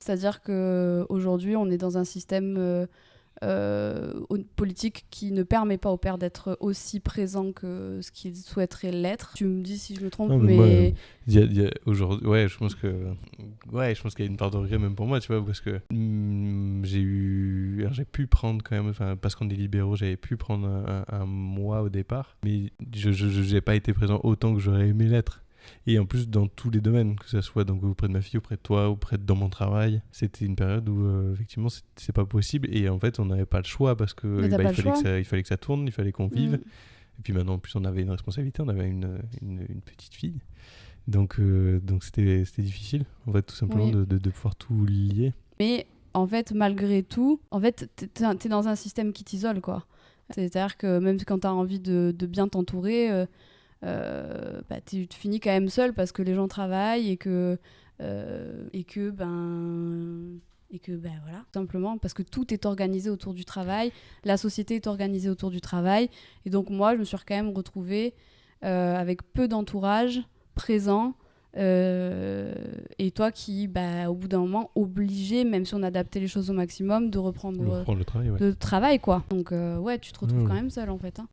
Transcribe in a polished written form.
C'est-à-dire qu'aujourd'hui, on est dans un système politique qui ne permet pas au père d'être aussi présent que ce qu'il souhaiterait l'être. Tu me dis si je me trompe, Non, mais moi, mais... aujourd'hui, ouais, je pense qu'il y a une part de regret même pour moi, tu vois, parce que alors, j'ai pu prendre quand même, enfin, parce qu'on est libéraux, j'avais pu prendre un mois au départ, mais je n'ai pas été présent autant que j'aurais aimé l'être. Et en plus, dans tous les domaines, que ce soit donc auprès de ma fille, auprès de toi, dans mon travail, c'était une période où effectivement c'est pas possible. Et en fait, on n'avait pas le choix parce Mais que t'as pas le choix. il fallait que ça tourne, il fallait qu'on vive. Mm. Et puis maintenant, en plus, on avait une responsabilité, on avait une petite fille. Donc c'était difficile, en fait, tout simplement, Oui. de pouvoir tout lier. Mais en fait, malgré tout, en fait, t'es dans un système qui t'isole, quoi. C'est-à-dire que même quand t'as envie de bien t'entourer, tu finis quand même seul parce que les gens travaillent et que voilà, tout simplement parce que tout est organisé autour du travail, la société est organisée autour du travail, et donc moi je me suis quand même retrouvée avec peu d'entourage présent, et toi qui au bout d'un moment obligé, même si on adaptait les choses au maximum, de reprendre Le travail, ouais. le travail, quoi. Donc ouais, tu te retrouves quand Mmh. même seul en fait, hein.